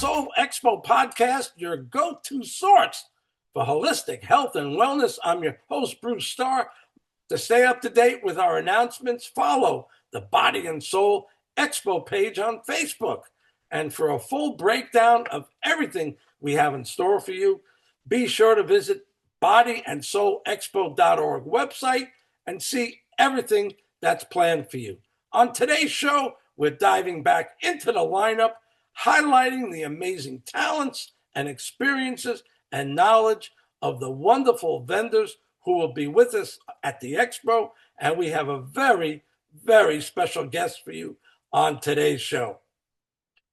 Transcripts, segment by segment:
Soul Expo podcast, your go-to source for holistic health and wellness. I'm your host, Bruce Starr. To stay up to date with our announcements, follow the Body and Soul Expo page on Facebook. And for a full breakdown of everything we have in store for you, be sure to visit bodyandsoulexpo.org website and see everything that's planned for you. On today's show, we're diving back into the lineup, highlighting the amazing talents and experiences and knowledge of the wonderful vendors who will be with us at the Expo. And we have a very, very special guest for you on today's show.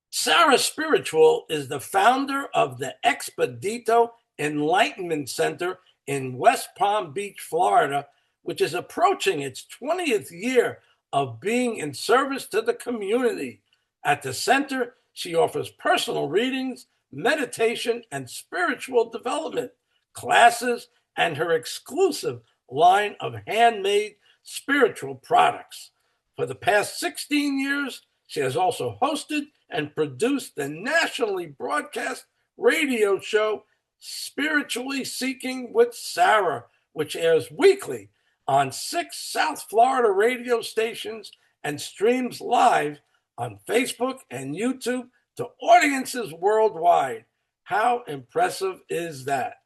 Sarah Spiritual is the founder of the Expedito Enlightenment Center in West Palm Beach, Florida, which is approaching its 20th year of being in service to the community. At the center, she offers personal readings, meditation, and spiritual development classes, and her exclusive line of handmade spiritual products. For the past 16 years, she has also hosted and produced the nationally broadcast radio show Spiritually Seeking with Sarah, which airs weekly on 6 South Florida radio stations and streams live on Facebook and YouTube to audiences worldwide. How impressive is that?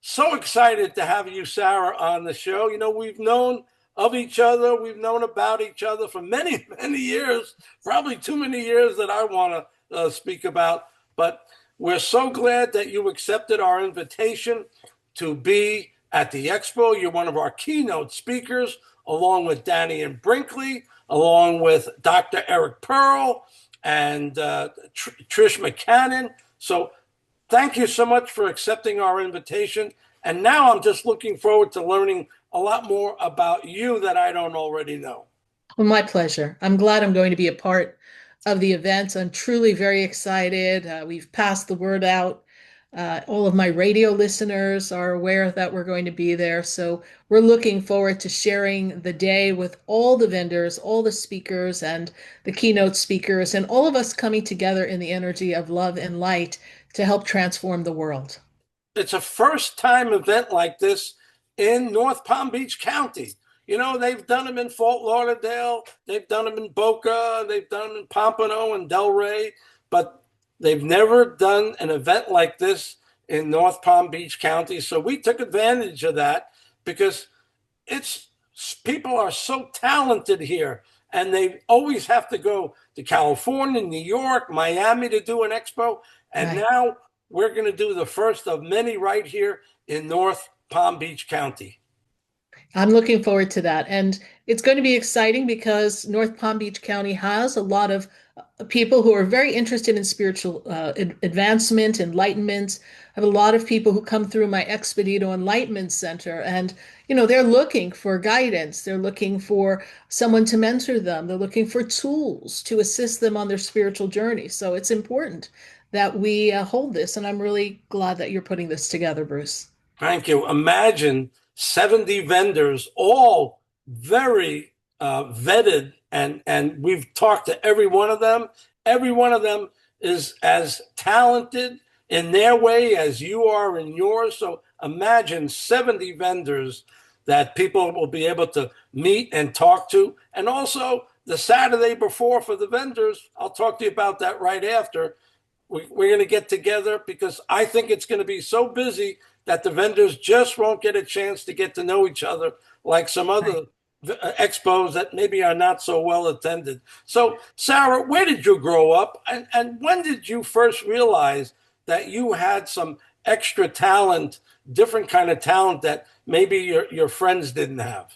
So excited to have you, Sarah, on the show. You know, we've known of each other. We've known about each other for many, many years, probably too many years that I want to speak about. But we're so glad that you accepted our invitation to be at the Expo. You're one of our keynote speakers, along with Danny and Brinkley, along with Dr. Eric Pearl and Trish McCannon. So thank you so much for accepting our invitation. And now I'm just looking forward to learning a lot more about you that I don't already know. Well, my pleasure. I'm glad I'm going to be a part of the event. I'm truly very excited. We've passed the word out. All of my radio listeners are aware that we're going to be there. So we're looking forward to sharing the day with all the vendors, all the speakers and the keynote speakers, and all of us coming together in the energy of love and light to help transform the world. It's a first-time event like this in North Palm Beach County. You know, they've done them in Fort Lauderdale, they've done them in Boca, they've done them in Pompano and Delray, but they've never done an event like this in North Palm Beach County. So we took advantage of that because people are so talented here, and they always have to go to California, New York, Miami to do an expo. And Right. now we're going to do the first of many right here in North Palm Beach County. I'm looking forward to that. And it's going to be exciting because North Palm Beach County has a lot of people who are very interested in spiritual advancement, enlightenment. I have a lot of people who come through my Expedito Enlightenment Center, and they're looking for guidance. They're looking for someone to mentor them. They're looking for tools to assist them on their spiritual journey. So it's important that we hold this, and I'm really glad that you're putting this together, Bruce. Thank you. Imagine 70 vendors, all very vetted, and we've talked to every one of them. Every one of them is as talented in their way as you are in yours. So imagine 70 vendors that people will be able to meet and talk to. And also the Saturday before for the vendors, I'll talk to you about that right after. We're going to get together because I think it's going to be so busy that the vendors just won't get a chance to get to know each other like some other expos that maybe are not so well attended. So, Sarah, where did you grow up? And when did you first realize that you had some extra talent, different kind of talent that maybe your friends didn't have?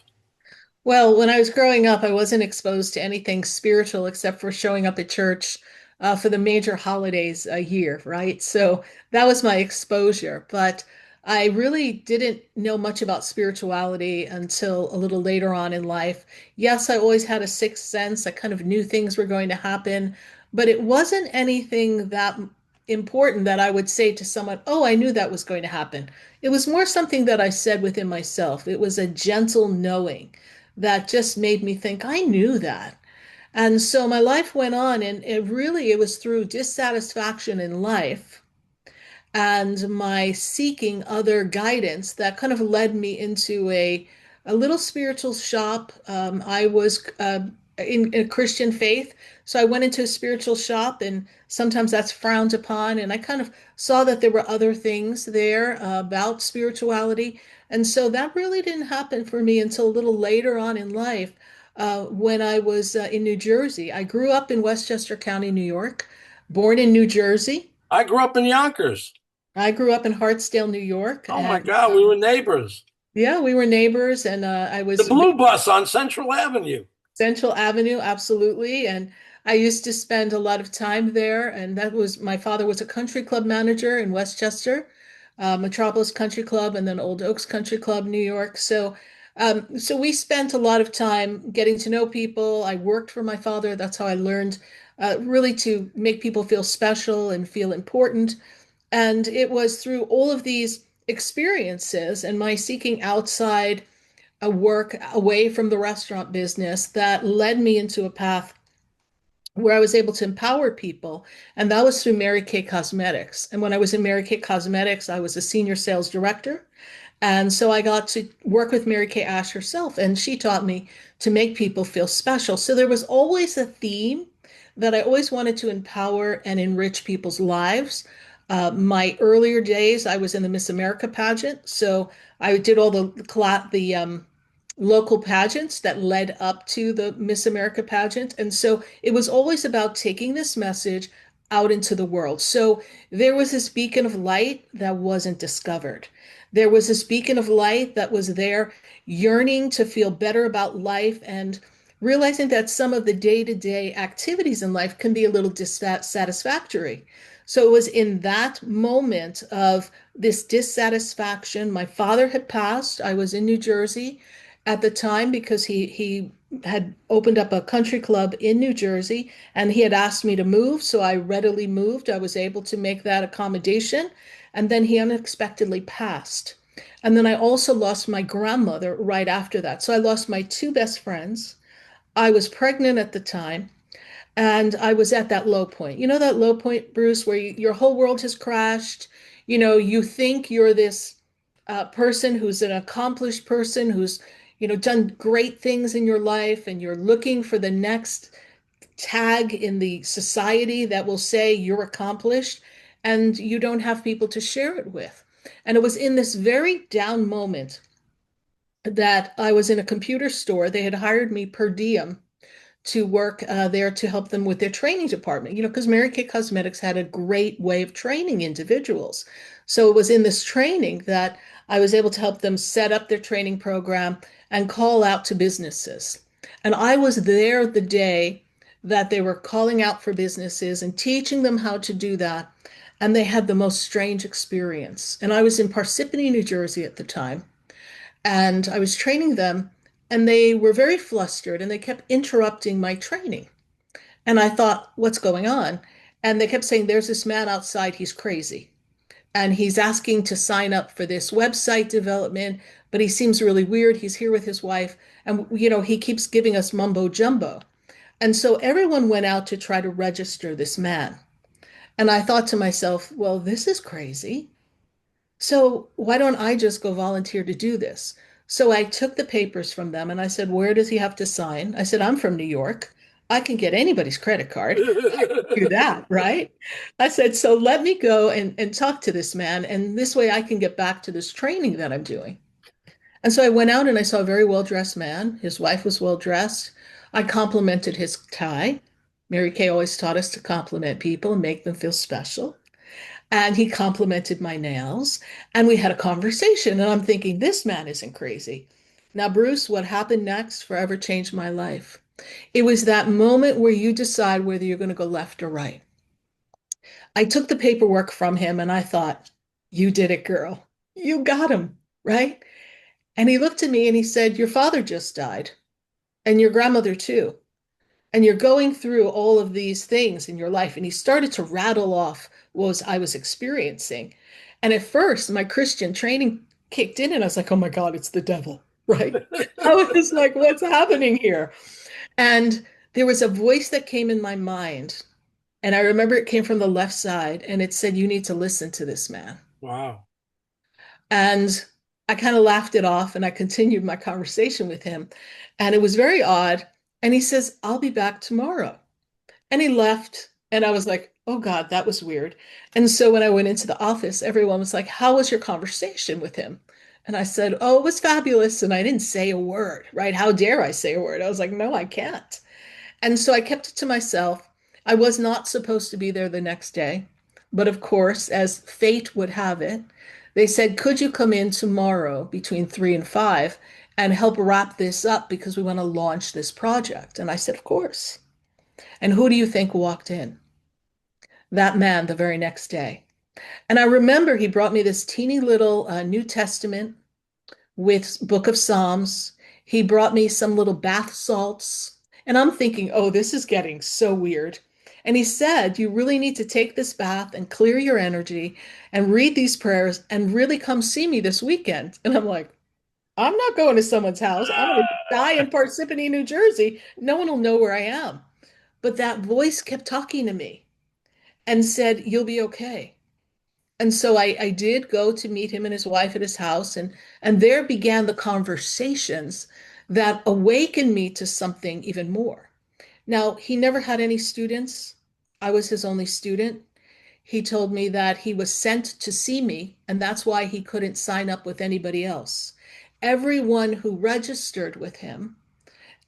Well, when I was growing up, I wasn't exposed to anything spiritual except for showing up at church for the major holidays a year, right? So that was my exposure. But I really didn't know much about spirituality until a little later on in life. Yes, I always had a sixth sense. I kind of knew things were going to happen, but it wasn't anything that important that I would say to someone, oh, I knew that was going to happen. It was more something that I said within myself. It was a gentle knowing that just made me think, I knew that. And so my life went on, and it was through dissatisfaction in life and my seeking other guidance that kind of led me into a little spiritual shop. I was in a Christian faith, so I went into a spiritual shop, and sometimes that's frowned upon. And I kind of saw that there were other things there about spirituality, and so that really didn't happen for me until a little later on in life. When I was in New Jersey. I grew up in Westchester County, New York, born in New Jersey. I grew up in Yonkers. I grew up in Hartsdale, New York, Oh my and God, we were neighbors. yeah, we were neighbors, and I The was Blue Bus on Central Avenue. Central Avenue, absolutely. And I used to spend a lot of time there, and that was my father was a country club manager in Westchester, Metropolis Country Club, and then Old Oaks Country Club, New York. So we spent a lot of time getting to know people. I worked for my father. That's how I learned really to make people feel special and feel important. And it was through all of these experiences and my seeking outside a work away from the restaurant business that led me into a path where I was able to empower people. And that was through Mary Kay Cosmetics. And when I was in Mary Kay Cosmetics, I was a senior sales director. And so I got to work with Mary Kay Ash herself, and she taught me to make people feel special. So there was always a theme that I always wanted to empower and enrich people's lives. My earlier days, I was in the Miss America pageant, so I did all the local pageants that led up to the Miss America pageant, and so it was always about taking this message out into the world. So there was this beacon of light that wasn't discovered. There was this beacon of light that was there, yearning to feel better about life and realizing that some of the day-to-day activities in life can be a little dissatisfactory. So it was in that moment of this dissatisfaction. My father had passed. I was in New Jersey at the time because he had opened up a country club in New Jersey and he had asked me to move. So I readily moved. I was able to make that accommodation. And then he unexpectedly passed. And then I also lost my grandmother right after that. So I lost my two best friends. I was pregnant at the time. And I was at that low point. You know, that low point, Bruce, where your whole world has crashed. You know, you think you're this person who's an accomplished person who's, done great things in your life, and you're looking for the next tag in the society that will say you're accomplished, and you don't have people to share it with. And it was in this very down moment that I was in a computer store. They had hired me per diem to work there to help them with their training department, because Mary Kay Cosmetics had a great way of training individuals. So it was in this training that I was able to help them set up their training program and call out to businesses. And I was there the day that they were calling out for businesses and teaching them how to do that. And they had the most strange experience. And I was in Parsippany, New Jersey at the time, and I was training them, and they were very flustered and they kept interrupting my training. And I thought, what's going on? And they kept saying, there's this man outside, he's crazy. And he's asking to sign up for this website development, but he seems really weird. He's here with his wife, and he keeps giving us mumbo jumbo. And so everyone went out to try to register this man. And I thought to myself, well, this is crazy. So why don't I just go volunteer to do this? So I took the papers from them and I said, where does he have to sign? I said, I'm from New York. I can get anybody's credit card. I can do that, right? I said, so let me go and talk to this man. And this way I can get back to this training that I'm doing. And so I went out and I saw a very well-dressed man. His wife was well-dressed. I complimented his tie. Mary Kay always taught us to compliment people and make them feel special. And he complimented my nails, and we had a conversation. And I'm thinking, this man isn't crazy. Now, Bruce, what happened next forever changed my life. It was that moment where you decide whether you're going to go left or right. I took the paperwork from him and I thought, you did it, girl. You got him, right? And he looked at me and he said, your father just died, and your grandmother too. And you're going through all of these things in your life. And he started to rattle off what I was experiencing. And at first, my Christian training kicked in, and I was like, oh my God, it's the devil, right? I was like, what's happening here? And there was a voice that came in my mind, and I remember it came from the left side, and it said, "You need to listen to this man." Wow. And I kind of laughed it off and I continued my conversation with him. And it was very odd. And he says, "I'll be back tomorrow." And he left. And I was like, "Oh God, that was weird." And so when I went into the office, everyone was like, "How was your conversation with him?" And I said, "Oh, it was fabulous." And I didn't say a word, right? How dare I say a word? I was like, "No, I can't." And so I kept it to myself. I was not supposed to be there the next day. But of course, as fate would have it, they said, "Could you come in tomorrow between 3 and 5 and help wrap this up because we want to launch this project?" And I said, "Of course." And who do you think walked in? That man the very next day. And I remember he brought me this teeny little New Testament with Book of Psalms. He brought me some little bath salts. And I'm thinking, oh, this is getting so weird. And he said, "You really need to take this bath and clear your energy and read these prayers and really come see me this weekend." And I'm like, "I'm not going to someone's house. I'm going to die in Parsippany, New Jersey. No one will know where I am." But that voice kept talking to me and said, "You'll be okay." And so I did go to meet him and his wife at his house, and there began the conversations that awakened me to something even more. Now, he never had any students. I was his only student. He told me that he was sent to see me, and that's why he couldn't sign up with anybody else. Everyone who registered with him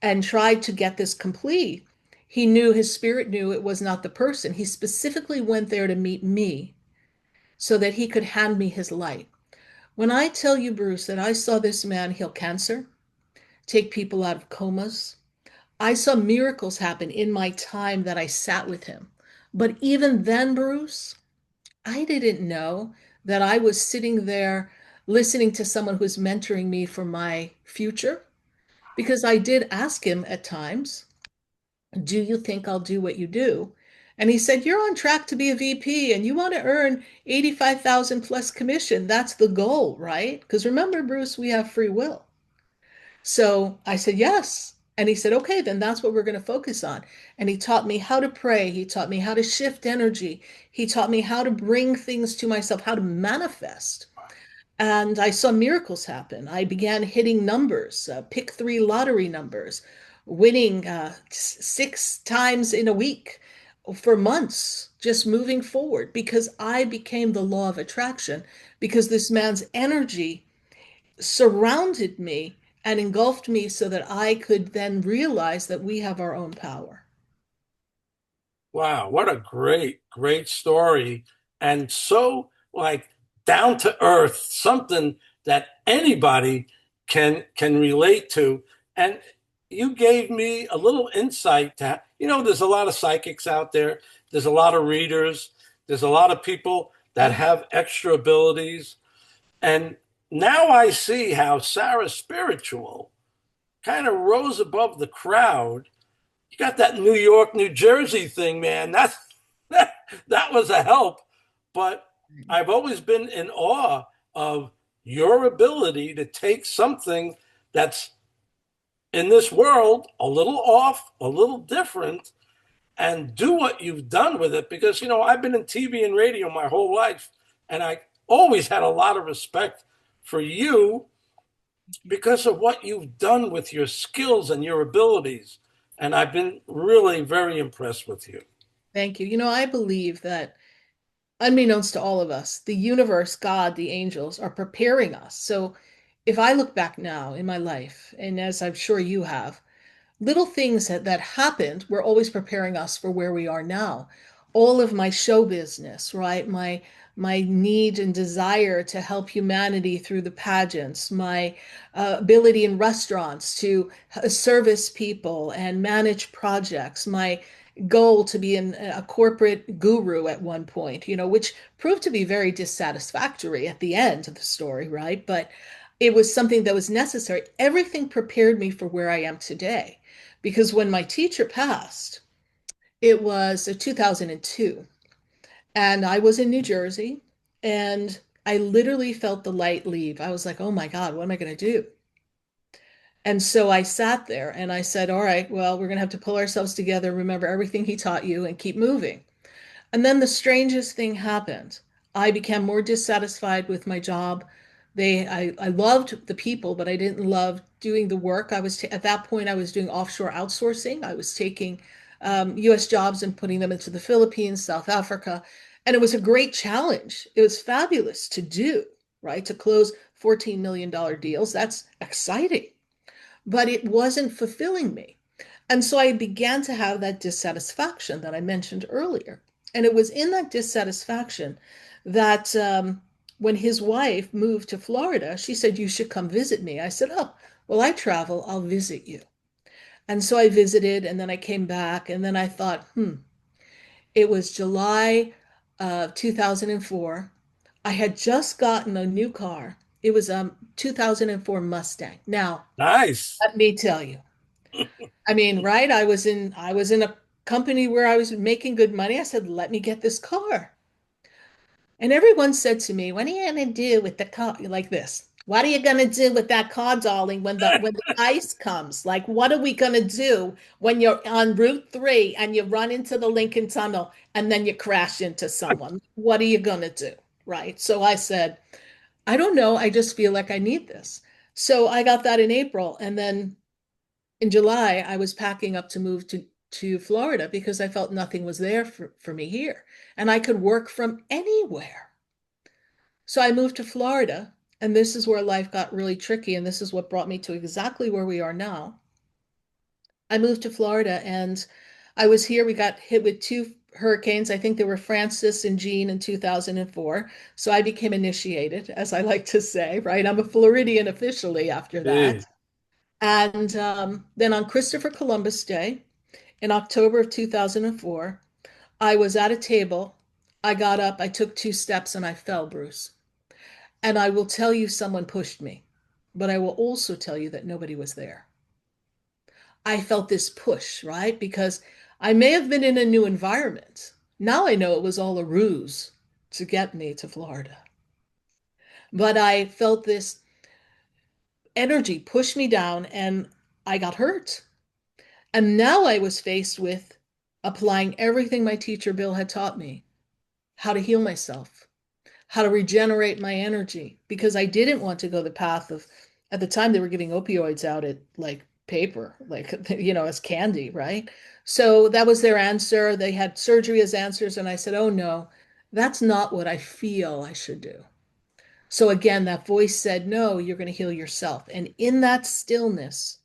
and tried to get this complete, he knew his spirit knew it was not the person. He specifically went there to meet me so that he could hand me his light. When I tell you, Bruce, that I saw this man heal cancer, take people out of comas, I saw miracles happen in my time that I sat with him. But even then, Bruce, I didn't know that I was sitting there listening to someone who was mentoring me for my future, because I did ask him at times, "Do you think I'll do what you do?" And he said, "You're on track to be a VP and you want to earn 85,000 plus commission. That's the goal, right?" Because remember, Bruce, we have free will. So I said, "Yes." And he said, "Okay, then that's what we're going to focus on." And he taught me how to pray. He taught me how to shift energy. He taught me how to bring things to myself, how to manifest. And I saw miracles happen. I began hitting numbers, pick three lottery numbers, winning 6 times in a week for months, just moving forward because I became the law of attraction, because this man's energy surrounded me and engulfed me so that I could then realize that we have our own power. Wow, what a great story. And so like down to earth, something that anybody can relate to. And you gave me a little insight to, there's a lot of psychics out there. There's a lot of readers. There's a lot of people that have extra abilities. And now I see how Sarah Spiritual kind of rose above the crowd. You got that New York, New Jersey thing, man. That, that was a help. But I've always been in awe of your ability to take something that's in this world a little off, a little different, and do what you've done with it. Because, I've been in TV and radio my whole life, and I always had a lot of respect for you because of what you've done with your skills and your abilities. And I've been really very impressed with you. Thank you. I believe that, unbeknownst to all of us, the universe, God, the angels are preparing us. So if I look back now in my life, and as I'm sure you have, little things that happened were always preparing us for where we are now. All of my show business, right? My need and desire to help humanity through the pageants, my ability in restaurants to service people and manage projects, my goal to be a corporate guru at one point, which proved to be very dissatisfactory at the end of the story, right? But it was something that was necessary. Everything prepared me for where I am today. Because when my teacher passed, it was 2002, and I was in New Jersey, and I literally felt the light leave. I was like, "Oh my God, what am I going to do?" And so I sat there and I said, all right, well, we're going to have to pull ourselves together, remember everything he taught you, and keep moving. And then the strangest thing happened. I became more dissatisfied with my job. I loved the people, but I didn't love doing the work. At that point, I was doing offshore outsourcing. I was taking US jobs and putting them into the Philippines, South Africa. And it was a great challenge. It was fabulous to do, right? To close $14 million deals. That's exciting, but it wasn't fulfilling me. And so I began to have that dissatisfaction that I mentioned earlier. And it was in that dissatisfaction that when his wife moved to Florida, she said, you should come visit me. I said, oh, well, I travel, I'll visit you. And so I visited, and then I came back, and then I thought, it was July of 2004. I had just gotten a new car. It was a 2004 Mustang. Now, Nice. let me tell you, I mean, right? I was in a company where I was making good money. I said, "Let me get this car." And everyone said to me, "What are you gonna do with the car?" Like this. What are you gonna do with that car, darling, when the ice comes? Like, what are we gonna do when you're on Route 3 and you run into the Lincoln Tunnel and then you crash into someone? What are you gonna do? Right? So I said, I don't know. I just feel like I need this. So I got that in April, and then in July, I was packing up to move to Florida because I felt nothing was there for me here. And I could work from anywhere. So I moved to Florida, and this is where life got really tricky. And this is what brought me to exactly where we are now. I moved to Florida and I was here. We got hit with two hurricanes. I think they were Francis and Jean in 2004. So I became initiated, as I like to say, right? I'm a Floridian officially after that. Jeez. And then on Christopher Columbus Day in October of 2004, I was at a table. I got up, I took two steps, and I fell, Bruce. And I will tell you, someone pushed me, but I will also tell you that nobody was there. I felt this push, right? Because I may have been in a new environment. Now I know it was all a ruse to get me to Florida. But I felt this energy push me down and I got hurt. And now I was faced with applying everything my teacher Bill had taught me, how to heal myself, how to regenerate my energy, because I didn't want to go the path of, at the time, they were giving opioids out at like paper, like, as candy, right? So that was their answer. They had surgery as answers. And I said, oh no, that's not what I feel I should do. So again, that voice said, no, you're going to heal yourself. And in that stillness,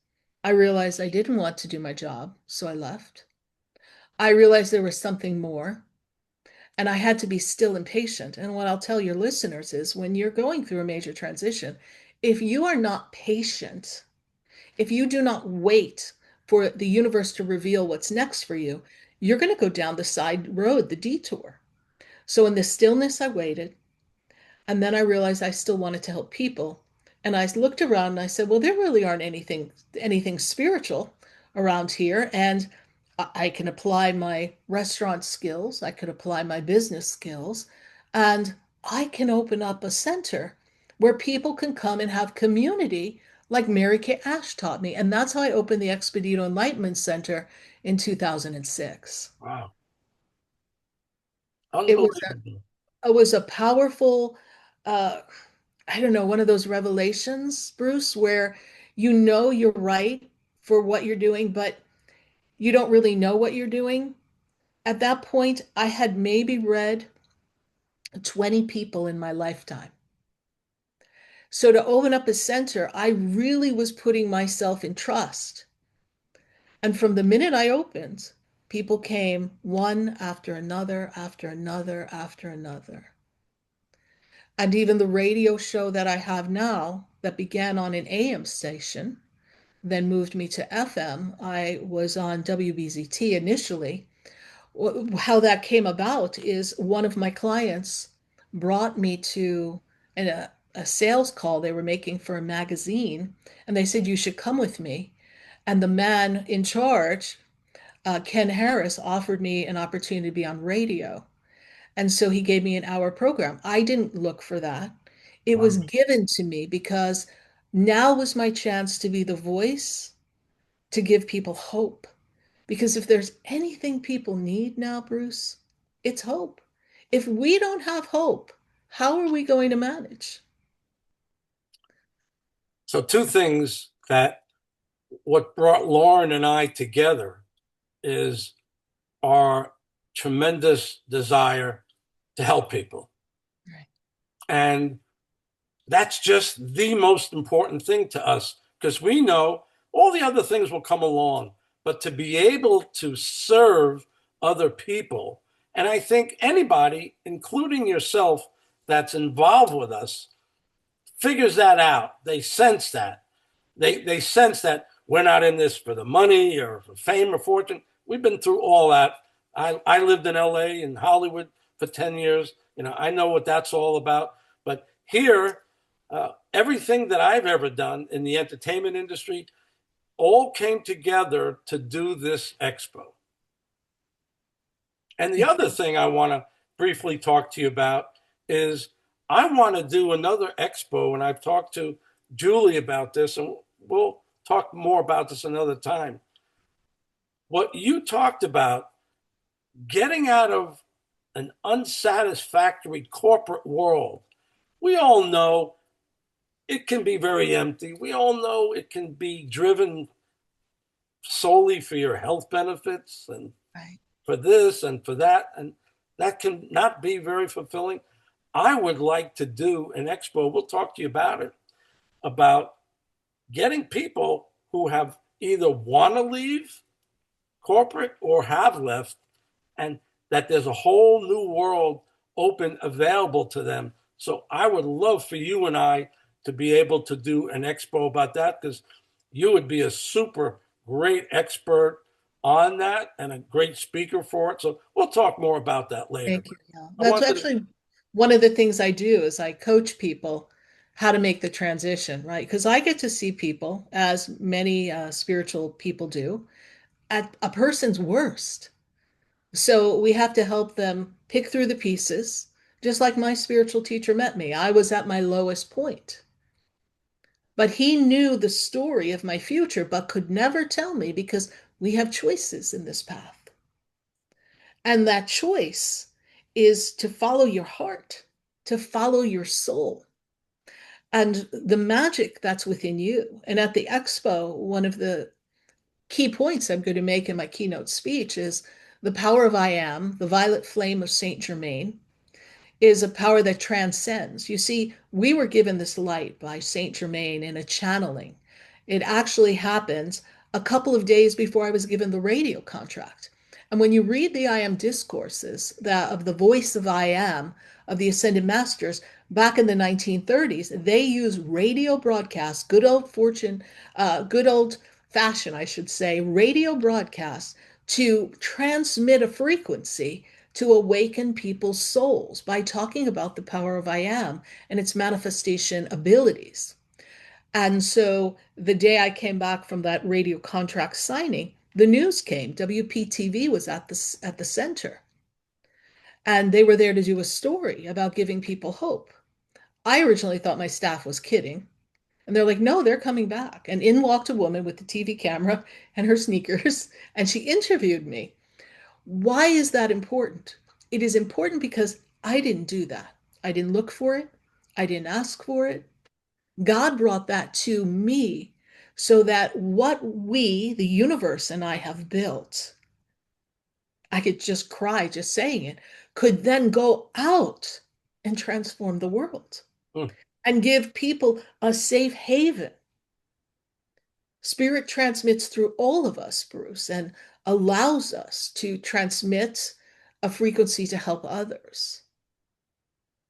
I realized I didn't want to do my job. So I left. I realized there was something more, and I had to be still and patient. And what I'll tell your listeners is when you're going through a major transition, if you are not patient, if you do not wait for the universe to reveal what's next for you, you're going to go down the side road, the detour. So in the stillness, I waited. And then I realized I still wanted to help people. And I looked around and I said, well, there really aren't anything spiritual around here. And I can apply my restaurant skills, I could apply my business skills, and I can open up a center where people can come and have community like Mary Kay Ash taught me. And that's how I opened the Expedito Enlightenment Center in 2006. Wow. It was Unbelievable. it was a powerful uh, I don't know, one of those revelations, Bruce, where you know you're right for what you're doing, but you don't really know what you're doing. At that point, I had maybe read 20 people in my lifetime. So to open up a center, I really was putting myself in trust. And from the minute I opened, people came one after another, after another, after another. And even the radio show that I have now, that began on an AM station, then moved me to FM. I was on WBZT initially. How that came about is one of my clients brought me to a sales call they were making for a magazine, and they said, you should come with me. And the man in charge, Ken Harris, offered me an opportunity to be on radio. And so he gave me an hour program. I didn't look for that. It was Wow. given to me because Now was my chance to be the voice to give people hope. Because if there's anything people need now, Bruce, it's hope. If we don't have hope, how are we going to manage? So, two things that what brought Lauren and I together is our tremendous desire to help people. Right. And that's just the most important thing to us because we know all the other things will come along, but to be able to serve other people, and I think anybody, including yourself, that's involved with us, figures that out. They sense that. They sense that we're not in this for the money or for fame or fortune. We've been through all that. I lived in LA and Hollywood for 10 years. I know what that's all about. But here, everything that I've ever done in the entertainment industry all came together to do this expo. And the other thing I want to briefly talk to you about is I want to do another expo, and I've talked to Julie about this, and we'll talk more about this another time. What you talked about, getting out of an unsatisfactory corporate world, we all know it can be very empty. We all know it can be driven solely for your health benefits and Right. for this and for that. And that can not be very fulfilling. I would like to do an expo. We'll talk to you about it, about getting people who have either want to leave corporate or have left, and that there's a whole new world open available to them. So I would love for you and I to be able to do an expo about that because you would be a super great expert on that and a great speaker for it. So we'll talk more about that later. Thank you. Yeah. I That's wanted to, actually one of the things I do is I coach people how to make the transition, right? Because I get to see people, as many spiritual people do, at a person's worst. So we have to help them pick through the pieces, just like my spiritual teacher met me. I was at my lowest point, but he knew the story of my future, but could never tell me because we have choices in this path. And that choice is to follow your heart, to follow your soul, and the magic that's within you. And at the expo, one of the key points I'm going to make in my keynote speech is the power of I am, the violet flame of Saint Germain, is a power that transcends. You see, we were given this light by Saint Germain in a channeling. It actually happens a couple of days before I was given the radio contract. And when you read the I am discourses that of the voice of I am of the ascended masters back in the 1930s, they use radio broadcasts, good old fashion, I should say, radio broadcasts to transmit a frequency to awaken people's souls by talking about the power of I am and its manifestation abilities. And so the day I came back from that radio contract signing, the news came. WPTV was at the center, and they were there to do a story about giving people hope. I originally thought my staff was kidding. And they're like, no, they're coming back. And in walked a woman with the TV camera and her sneakers, and she interviewed me. Why is that important? It is important because I didn't do that. I didn't look for it. I didn't ask for it. God brought that to me so that what we, the universe, and I have built, I could just cry just saying it, could then go out and transform the world hmm, and give people a safe haven. Spirit transmits through all of us, Bruce, and allows us to transmit a frequency to help others.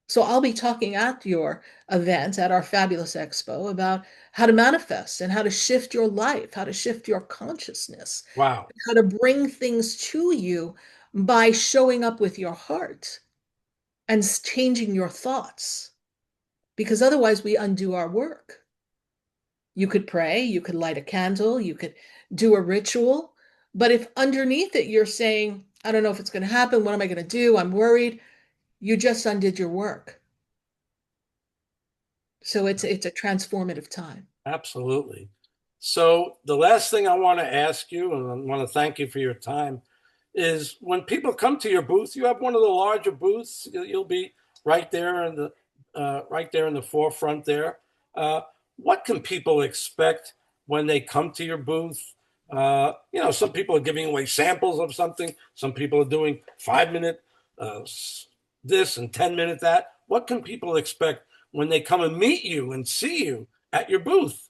So I'll be talking at your event, at our Fabulous Expo, about how to manifest and how to shift your life, how to shift your consciousness, wow. how to bring things to you by showing up with your heart and changing your thoughts, because otherwise we undo our work. You could pray, you could light a candle, you could do a ritual. But if underneath it you're saying, I don't know if it's going to happen, what am I going to do? I'm worried, you just undid your work. So it's a transformative time. Absolutely. So the last thing I want to ask you, and I want to thank you for your time, is when people come to your booth, you have one of the larger booths. You'll be right there in the right there in the forefront there. Uh, what can people expect when they come to your booth? Some people are giving away samples of something. Some people are doing 5 minute this and 10 minute that. What can people expect when they come and meet you and see you at your booth?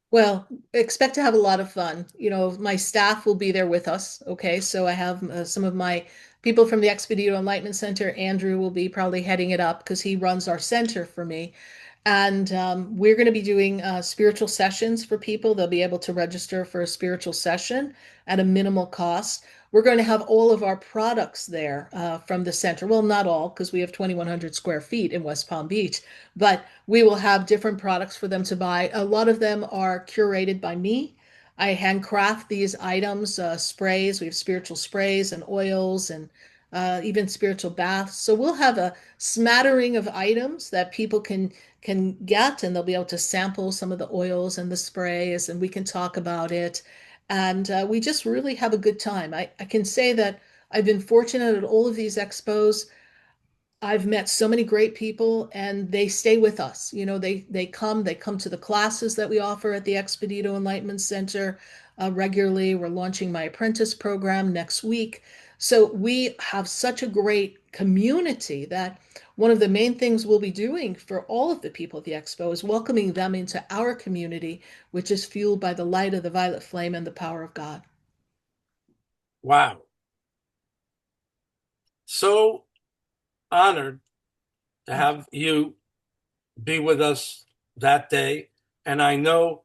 Well, expect to have a lot of fun. My staff will be there with us. Okay. So I have some of my people from the Expedito Enlightenment Center. Andrew will be probably heading it up because he runs our center for me. And we're going to be doing spiritual sessions for people. They'll be able to register for a spiritual session at a minimal cost. We're going to have all of our products there from the center. Well, not all, because we have 2,100 square feet in West Palm Beach, but we will have different products for them to buy. A lot of them are curated by me. I handcraft these items, sprays. We have spiritual sprays and oils and even spiritual baths. So we'll have a smattering of items that people can get, and they'll be able to sample some of the oils and the sprays, and we can talk about it. And we just really have a good time. I can say that I've been fortunate at all of these expos. I've met so many great people and they stay with us. They come to the classes that we offer at the Expedito Enlightenment Center regularly. We're launching my apprentice program next week. So we have such a great community that one of the main things we'll be doing for all of the people at the expo is welcoming them into our community, which is fueled by the light of the violet flame and the power of God. Wow. So honored to Thank you. have you be with us that day. And I know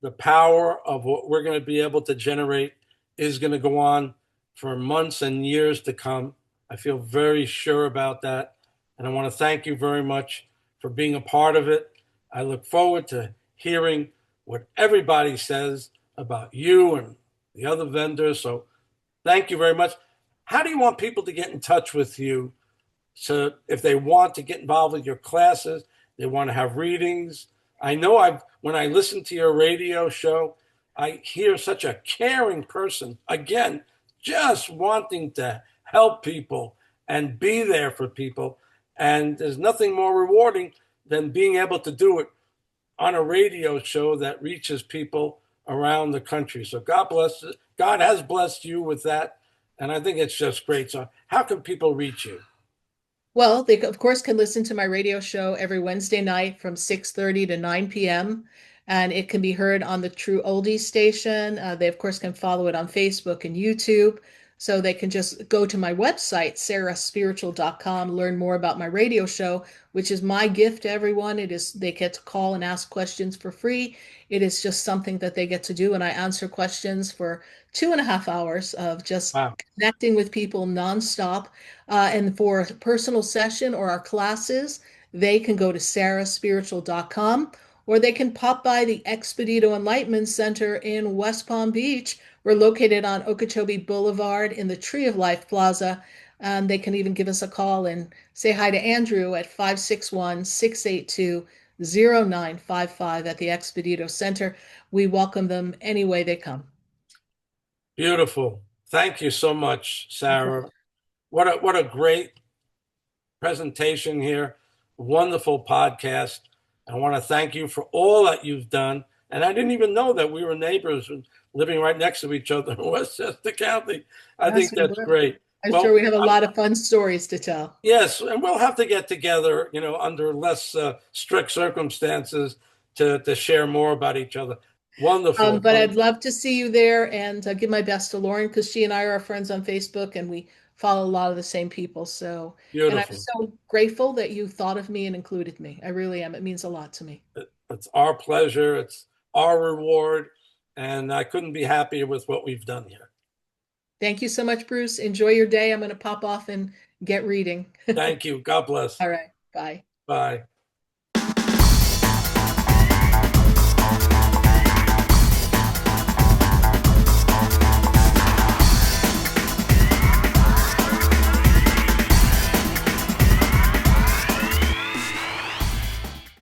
the power of what we're going to be able to generate is going to go on for months and years to come. I feel very sure about that. And I want to thank you very much for being a part of it. I look forward to hearing what everybody says about you and the other vendors. So thank you very much. How do you want people to get in touch with you? So if they want to get involved with your classes, they want to have readings. I know when I listen to your radio show, I hear such a caring person. Again, just wanting to help people and be there for people. And there's nothing more rewarding than being able to do it on a radio show that reaches people around the country. So God bless. God has blessed you with that. And I think it's just great. So how can people reach you? Well, they of course can listen to my radio show every Wednesday night from 6:30 to 9 p.m. And it can be heard on the True Oldies station. They of course can follow it on Facebook and YouTube. So they can just go to my website, sarahspiritual.com, learn more about my radio show, which is my gift to everyone. It is they get to call and ask questions for free. It is just something that they get to do, and I answer questions for 2.5 hours of just Wow. connecting with people nonstop. And for a personal session or our classes, they can go to sarahspiritual.com or they can pop by the Expedito Enlightenment Center in West Palm Beach. We're located on Okeechobee Boulevard in the Tree of Life Plaza. And they can even give us a call and say hi to Andrew at 561-682-0955 at the Expedito Center. We welcome them any way they come. Beautiful. Thank you so much, No Sarah. problem. What a great presentation here. Wonderful podcast. I want to thank you for all that you've done. And I didn't even know that we were neighbors and living right next to each other in Westchester County. I Yes, think we that's will. great. I'm sure Well, we have a lot of fun stories to tell. yes, and we'll have to get together, under less strict circumstances to share more about each other. Wonderful. But I'd love to see you there and give my best to Lauren because she and I are friends on Facebook and we follow a lot of the same people. So, and I'm Beautiful. so grateful that you thought of me and included me. I really am. It means a lot to me. It's our pleasure. It's our reward. And I couldn't be happier with what we've done here. Thank you so much, Bruce. Enjoy your day. I'm going to pop off and get reading. Thank you. God bless. All right. Bye. Bye.